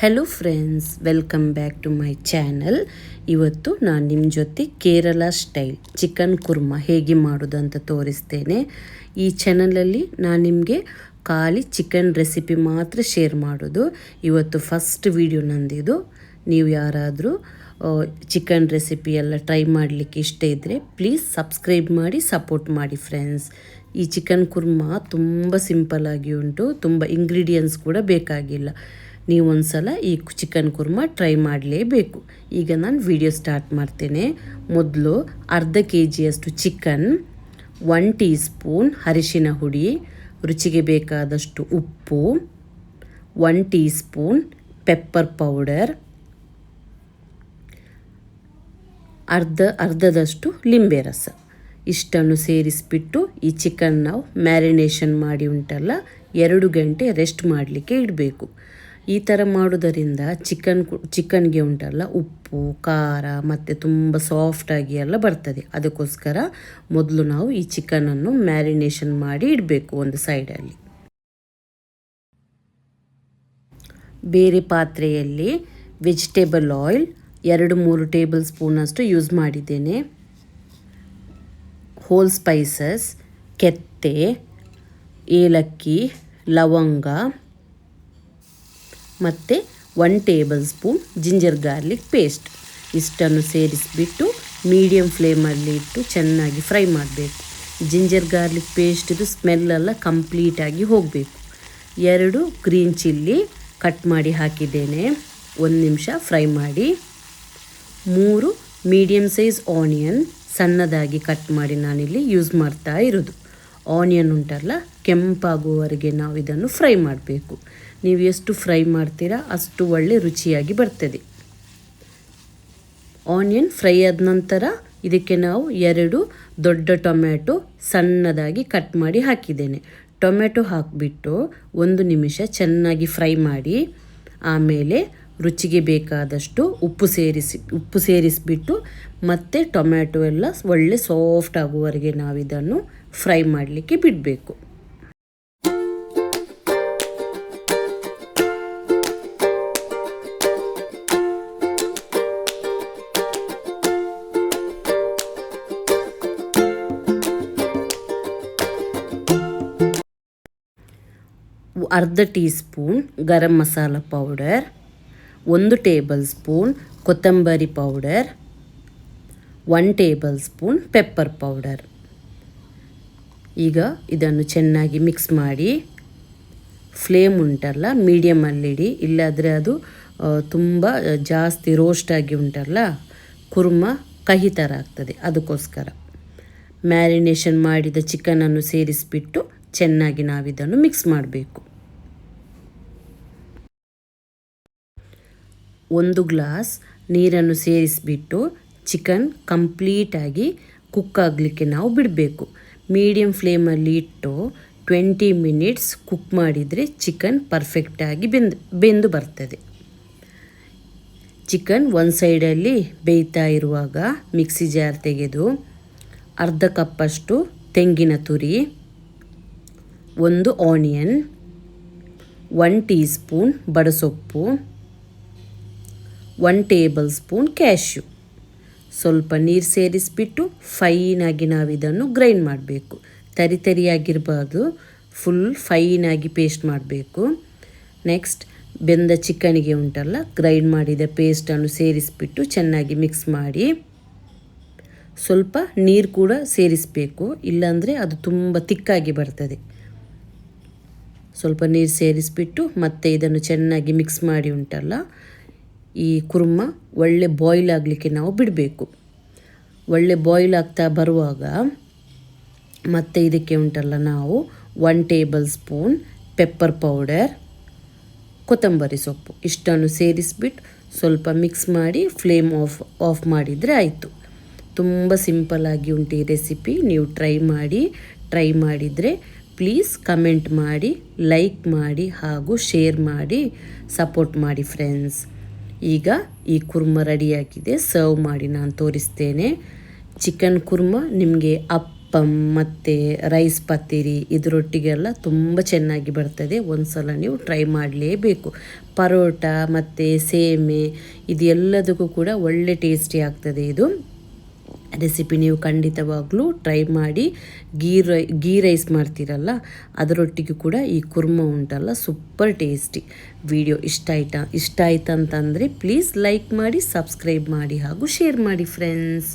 Hello friends, welcome back to my channel. ಇವತ್ತು ನಾನು ನಿಮ್ಮ ಜೊತೆ ಕೇರಳ ಸ್ಟೈಲ್ ಚಿಕನ್ ಕುರ್ಮಾ ಹೇಗೆ ಮಾಡೋದು ಅಂತ ತೋರಿಸ್ತೇನೆ. ಈ ಚಾನಲಲ್ಲಿ ನಾನು ನಿಮಗೆ ಖಾಲಿ ಚಿಕನ್ ರೆಸಿಪಿ ಮಾತ್ರ ಶೇರ್ ಮಾಡೋದು. ಇವತ್ತು ಫಸ್ಟ್ ವಿಡಿಯೋ ನಂದಿದು. ನೀವು ಯಾರಾದರೂ ಚಿಕನ್ ರೆಸಿಪಿ ಎಲ್ಲ ಟ್ರೈ ಮಾಡಲಿಕ್ಕೆ ಇಷ್ಟ ಇದ್ದರೆ ಪ್ಲೀಸ್ ಸಬ್ಸ್ಕ್ರೈಬ್ ಮಾಡಿ ಸಪೋರ್ಟ್ ಮಾಡಿ ಫ್ರೆಂಡ್ಸ್. ಈ ಚಿಕನ್ ಕುರ್ಮಾ ತುಂಬ ಸಿಂಪಲ್ಲಾಗಿ ಉಂಟು, ತುಂಬ ಇಂಗ್ರೀಡಿಯೆಂಟ್ಸ್ ಕೂಡ ಬೇಕಾಗಿಲ್ಲ. ನೀವು ಒಂದು ಸಲ ಈ ಚಿಕನ್ ಕುರ್ಮಾ ಟ್ರೈ ಮಾಡಲೇಬೇಕು. ಈಗ ನಾನು ವಿಡಿಯೋ ಸ್ಟಾರ್ಟ್ ಮಾಡ್ತೇನೆ. ಮೊದಲು ಅರ್ಧ kg ಚಿಕನ್, 1 ಟೀ ಸ್ಪೂನ್ ಅರಿಶಿನ ಹುಡಿ, ರುಚಿಗೆ ಬೇಕಾದಷ್ಟು ಉಪ್ಪು, 1 ಟೀ ಸ್ಪೂನ್ ಪೆಪ್ಪರ್ ಪೌಡರ್, ಅರ್ಧದಷ್ಟು ಲಿಂಬೆ ರಸ, ಇಷ್ಟನ್ನು ಸೇರಿಸಿಬಿಟ್ಟು ಈ ಚಿಕನ್ ನಾವು ಮ್ಯಾರಿನೇಷನ್ ಮಾಡಿ ಉಂಟಲ್ಲ 2 ಗಂಟೆ ರೆಸ್ಟ್ ಮಾಡಲಿಕ್ಕೆ ಇಡಬೇಕು. ಈ ಥರ ಮಾಡೋದರಿಂದ ಚಿಕನ್ಗೆ ಉಂಟಲ್ಲ ಉಪ್ಪು ಖಾರ ಮತ್ತು ತುಂಬ ಸಾಫ್ಟಾಗಿ ಎಲ್ಲ ಬರ್ತದೆ. ಅದಕ್ಕೋಸ್ಕರ ಮೊದಲು ನಾವು ಈ ಚಿಕನನ್ನು ಮ್ಯಾರಿನೇಷನ್ ಮಾಡಿ ಇಡಬೇಕು ಒಂದು ಸೈಡಲ್ಲಿ. ಬೇರೆ ಪಾತ್ರೆಯಲ್ಲಿ ವೆಜಿಟೇಬಲ್ ಆಯಿಲ್ 2-3 ಟೇಬಲ್ ಸ್ಪೂನಷ್ಟು ಯೂಸ್ ಮಾಡಿದ್ದೇನೆ. ಹೋಲ್ ಸ್ಪೈಸಸ್, ಕೆತ್ತೆ, ಏಲಕ್ಕಿ, ಲವಂಗ ಮತ್ತು 1 table spoon ginger garlic paste, ಇಷ್ಟನ್ನು ಸೇರಿಸಿಬಿಟ್ಟು ಮೀಡಿಯಮ್ ಫ್ಲೇಮಲ್ಲಿ ಇಟ್ಟು ಚೆನ್ನಾಗಿ ಫ್ರೈ ಮಾಡಬೇಕು. ಜಿಂಜರ್ ಗಾರ್ಲಿಕ್ ಪೇಸ್ಟಿದು ಸ್ಮೆಲ್ಲೆಲ್ಲ ಕಂಪ್ಲೀಟಾಗಿ ಹೋಗಬೇಕು. 2 ಗ್ರೀನ್ ಚಿಲ್ಲಿ ಕಟ್ ಮಾಡಿ ಹಾಕಿದ್ದೇನೆ, 1 ನಿಮಿಷ ಫ್ರೈ ಮಾಡಿ. 3 ಮೀಡಿಯಮ್ ಸೈಜ್ ಆನಿಯನ್ ಸಣ್ಣದಾಗಿ ಕಟ್ ಮಾಡಿ ನಾನಿಲ್ಲಿ ಯೂಸ್ ಮಾಡ್ತಾ ಇರೋದು. ಆನಿಯನ್ ಉಂಟಲ್ಲ ಕೆಂಪಾಗುವವರೆಗೆ ನಾವು ಇದನ್ನು ಫ್ರೈ ಮಾಡಬೇಕು. ನೀವು ಎಷ್ಟು ಫ್ರೈ ಮಾಡ್ತೀರಾ ಅಷ್ಟು ಒಳ್ಳೆ ರುಚಿಯಾಗಿ ಬರ್ತದೆ. ಆನಿಯನ್ ಫ್ರೈ ಆದ ನಂತರ ಇದಕ್ಕೆ ನಾವು 2 ದೊಡ್ಡ ಟೊಮ್ಯಾಟೊ ಸಣ್ಣದಾಗಿ ಕಟ್ ಮಾಡಿ ಹಾಕಿದ್ದೇನೆ. ಟೊಮ್ಯಾಟೊ ಹಾಕಿಬಿಟ್ಟು 1 ನಿಮಿಷ ಚೆನ್ನಾಗಿ ಫ್ರೈ ಮಾಡಿ ಆಮೇಲೆ ರುಚಿಗೆ ಬೇಕಾದಷ್ಟು ಉಪ್ಪು ಸೇರಿಸಿಬಿಟ್ಟು ಮತ್ತೆ ಟೊಮ್ಯಾಟೊ ಎಲ್ಲ ಒಳ್ಳೆ ಸಾಫ್ಟ್ ಆಗುವವರೆಗೆ ನಾವು ಇದನ್ನು ಫ್ರೈ ಮಾಡಲಿಕ್ಕೆ ಬಿಡಬೇಕು. ಅರ್ಧ tea spoon garam masala powder, 1 table spoon ಕೊತ್ತಂಬರಿ powder, 1 table spoon pepper powder. ಈಗ ಇದನ್ನು ಚೆನ್ನಾಗಿ ಮಿಕ್ಸ್ ಮಾಡಿ ಫ್ಲೇಮ್ ಉಂಟಲ್ಲ ಮೀಡಿಯಮಲ್ಲಿಡಿ, ಇಲ್ಲಾದರೆ ಅದು ತುಂಬ ಜಾಸ್ತಿ ರೋಸ್ಟಾಗಿ ಉಂಟಲ್ಲ ಕುರ್ಮಾ ಕಹಿ ಥರ ಆಗ್ತದೆ. ಅದಕ್ಕೋಸ್ಕರ ಮ್ಯಾರಿನೇಷನ್ ಮಾಡಿದ ಚಿಕನನ್ನು ಸೇರಿಸಿಬಿಟ್ಟು ಚೆನ್ನಾಗಿ ನಾವಿದನ್ನು ಮಿಕ್ಸ್ ಮಾಡಬೇಕು. 1 ಗ್ಲಾಸ್ ನೀರನ್ನು ಸೇರಿಸಿಬಿಟ್ಟು ಚಿಕನ್ ಕಂಪ್ಲೀಟಾಗಿ ಕುಕ್ ಆಗಲಿಕ್ಕೆ ನಾವು ಬಿಡಬೇಕು. ಮೀಡಿಯಮ್ ಫ್ಲೇಮಲ್ಲಿ ಇಟ್ಟು 20 ಮಿನಿಟ್ಸ್ ಕುಕ್ ಮಾಡಿದರೆ ಚಿಕನ್ ಪರ್ಫೆಕ್ಟಾಗಿ ಬೆಂದು ಬರ್ತದೆ. ಚಿಕನ್ ಒಂದು ಸೈಡಲ್ಲಿ ಬೇಯ್ತಾ ಇರುವಾಗ ಮಿಕ್ಸಿ ಜಾರ್ ತೆಗೆದು ಅರ್ಧ ಕಪ್ಪಷ್ಟು ತೆಂಗಿನ ತುರಿ, 1 ಆನಿಯನ್, 1 ಟೀ ಸ್ಪೂನ್ ಬಡಸೊಪ್ಪು, 1 ಟೇಬಲ್ ಸ್ಪೂನ್ ಕ್ಯಾಶ್ಯೂ, ಸ್ವಲ್ಪ ನೀರು ಸೇರಿಸಿಬಿಟ್ಟು ಫೈನಾಗಿ ನಾವಿದನ್ನು ಗ್ರೈಂಡ್ ಮಾಡಬೇಕು. ತರಿಯಾಗಿರಬಾರ್ದು, ಫುಲ್ ಫೈನಾಗಿ ಪೇಸ್ಟ್ ಮಾಡಬೇಕು. ನೆಕ್ಸ್ಟ್ ಬೆಂದ ಚಿಕನಿಗೆ ಉಂಟಲ್ಲ ಗ್ರೈಂಡ್ ಮಾಡಿದ ಪೇಸ್ಟನ್ನು ಸೇರಿಸಿಬಿಟ್ಟು ಚೆನ್ನಾಗಿ ಮಿಕ್ಸ್ ಮಾಡಿ ಸ್ವಲ್ಪ ನೀರು ಕೂಡ ಸೇರಿಸಬೇಕು, ಇಲ್ಲಾಂದರೆ ಅದು ತುಂಬ ತಿಕ್ಕಾಗಿ ಬರ್ತದೆ. ಸ್ವಲ್ಪ ನೀರು ಸೇರಿಸಿಬಿಟ್ಟು ಮತ್ತೆ ಇದನ್ನು ಚೆನ್ನಾಗಿ ಮಿಕ್ಸ್ ಮಾಡಿ ಉಂಟಲ್ಲ ಈ ಕುರ್ಮಾ ಒಳ್ಳೆ ಬಾಯ್ಲ್ ಆಗಲಿಕ್ಕೆ ನಾವು ಬಿಡಬೇಕು. ಒಳ್ಳೆ ಬಾಯ್ಲ್ ಆಗ್ತಾ ಬರುವಾಗ ಮತ್ತೆ ಇದಕ್ಕೆ ಉಂಟಲ್ಲ ನಾವು 1 ಟೇಬಲ್ ಸ್ಪೂನ್ ಪೆಪ್ಪರ್ ಪೌಡರ್, ಕೊತ್ತಂಬರಿ ಸೊಪ್ಪು, ಇಷ್ಟನ್ನು ಸೇರಿಸಿಬಿಟ್ಟು ಸ್ವಲ್ಪ ಮಿಕ್ಸ್ ಮಾಡಿ ಫ್ಲೇಮ್ ಆಫ್ ಮಾಡಿದರೆ ಆಯಿತು. ತುಂಬ ಸಿಂಪಲ್ಲಾಗಿ ಉಂಟು ಈ ರೆಸಿಪಿ. ನೀವು ಟ್ರೈ ಮಾಡಿದರೆ ಪ್ಲೀಸ್ ಕಮೆಂಟ್ ಮಾಡಿ, ಲೈಕ್ ಮಾಡಿ ಹಾಗೂ ಶೇರ್ ಮಾಡಿ ಸಪೋರ್ಟ್ ಮಾಡಿ ಫ್ರೆಂಡ್ಸ್. ಈಗ ಈ ಕುರ್ಮಾ ರೆಡಿಯಾಗಿದೆ, ಸರ್ವ್ ಮಾಡಿ ನಾನು ತೋರಿಸ್ತೇನೆ. ಚಿಕನ್ ಕುರ್ಮಾ ನಿಮಗೆ ಅಪ್ಪಮ್ ಮತ್ತು ರೈಸ್ ಪತ್ತಿರಿ ಇದರೊಟ್ಟಿಗೆಲ್ಲ ತುಂಬ ಚೆನ್ನಾಗಿ ಬರ್ತದೆ. ಒಂದು ಸಲ ನೀವು ಟ್ರೈ ಮಾಡಲೇಬೇಕು. ಪರೋಟ ಮತ್ತು ಸೇಮೆ ಇದೆಲ್ಲದಕ್ಕೂ ಕೂಡ ಒಳ್ಳೆ ಟೇಸ್ಟಿ ಆಗ್ತದೆ. ಇದು ರೆಸಿಪಿ ನೀವು ಖಂಡಿತವಾಗ್ಲೂ ಟ್ರೈ ಮಾಡಿ. ಗೀ ರೈಸ್ ಮಾಡ್ತೀರಲ್ಲ ಅದರೊಟ್ಟಿಗೆ ಕೂಡ ಈ ಕುರ್ಮ ಉಂಟಲ್ಲ ಸೂಪರ್ ಟೇಸ್ಟಿ. ವಿಡಿಯೋ ಇಷ್ಟ ಆಯ್ತಾ ಅಂತಂದರೆ ಪ್ಲೀಸ್ ಲೈಕ್ ಮಾಡಿ, ಸಬ್ಸ್ಕ್ರೈಬ್ ಮಾಡಿ ಹಾಗೂ ಶೇರ್ ಮಾಡಿ ಫ್ರೆಂಡ್ಸ್.